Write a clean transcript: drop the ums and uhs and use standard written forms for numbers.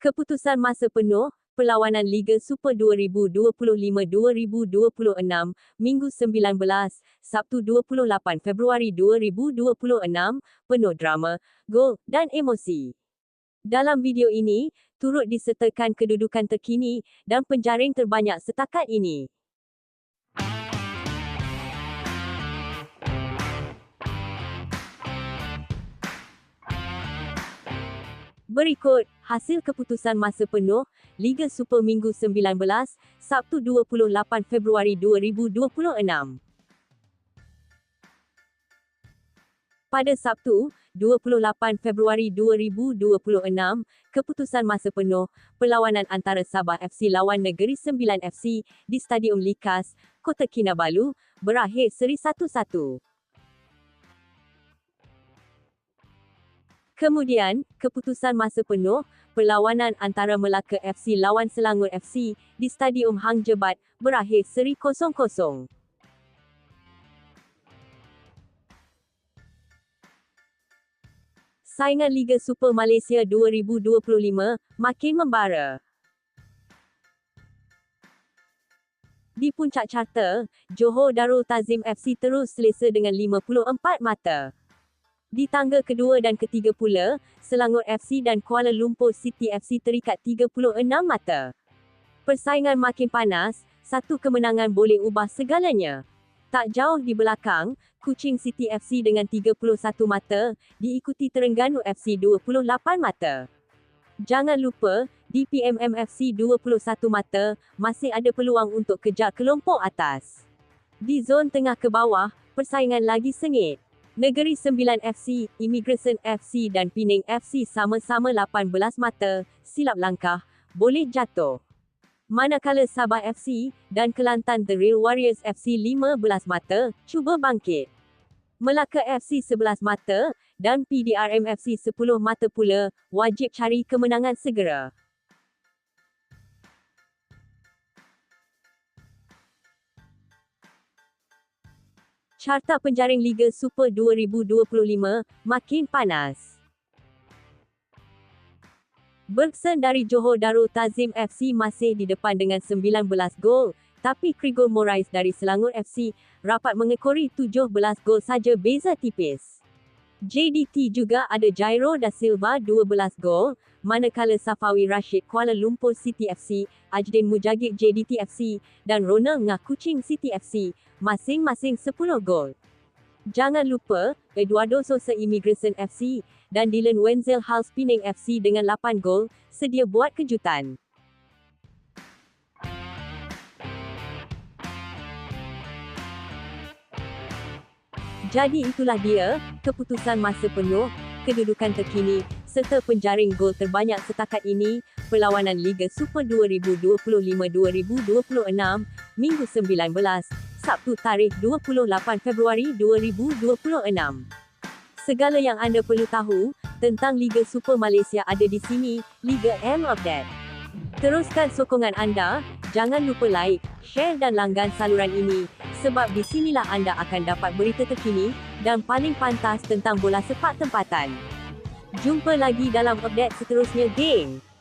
Keputusan masa penuh, perlawanan Liga Super 2025-2026, Minggu 19, Sabtu 28 Februari 2026, penuh drama, gol, dan emosi. Dalam video ini, turut disertakan kedudukan terkini dan penjaring terbanyak setakat ini. Berikut, hasil keputusan masa penuh, Liga Super Minggu 19, Sabtu 28 Februari 2026. Pada Sabtu, 28 Februari 2026, keputusan masa penuh, perlawanan antara Sabah FC lawan Negeri Sembilan FC di Stadium Likas, Kota Kinabalu, berakhir seri 1-1. Kemudian, keputusan masa penuh, perlawanan antara Melaka FC lawan Selangor FC di Stadium Hang Jebat, berakhir seri 0-0. Saingan Liga Super Malaysia 2025 makin membara. Di puncak carta, Johor Darul Ta'zim FC terus selesa dengan 54 mata. Di tangga kedua dan ketiga pula, Selangor FC dan Kuala Lumpur City FC terikat 36 mata. Persaingan makin panas, satu kemenangan boleh ubah segalanya. Tak jauh di belakang, Kuching City FC dengan 31 mata, diikuti Terengganu FC 28 mata. Jangan lupa, DPMM FC 21 mata, masih ada peluang untuk kejar kelompok atas. Di zon tengah ke bawah, persaingan lagi sengit. Negeri Sembilan FC, Immigration FC dan Penang FC sama-sama 18 mata, silap langkah, boleh jatuh. Manakala Sabah FC dan Kelantan The Real Warriors FC 15 mata, cuba bangkit. Melaka FC 11 mata dan PDRM FC 10 mata pula, wajib cari kemenangan segera. Carta penjaring Liga Super 2025 makin panas. Bergson dari Johor Darul Ta'zim FC masih di depan dengan 19 gol, tapi Krigor Morais dari Selangor FC rapat mengekori 17 gol saja, beza tipis. JDT juga ada Jairo da Silva 12 gol, manakala Safawi Rashid Kuala Lumpur City FC, Ajdin Mujagid JDT FC, dan Ronald Ngah Kuching City FC, masing-masing 10 gol. Jangan lupa, Eduardo Sosa Immigration FC, dan Dylan Wenzel Hals Penang FC dengan 8 gol, sedia buat kejutan. Jadi itulah dia, keputusan masa penuh, kedudukan terkini, serta penjaring gol terbanyak setakat ini, perlawanan Liga Super 2025-2026, Minggu 19, Sabtu tarikh 28 Februari 2026. Segala yang anda perlu tahu tentang Liga Super Malaysia ada di sini, Liga M Update. Teruskan sokongan anda, jangan lupa like, share dan langgan saluran ini, sebab di sinilah anda akan dapat berita terkini dan paling pantas tentang bola sepak tempatan. Jumpa lagi dalam update seterusnya, geng.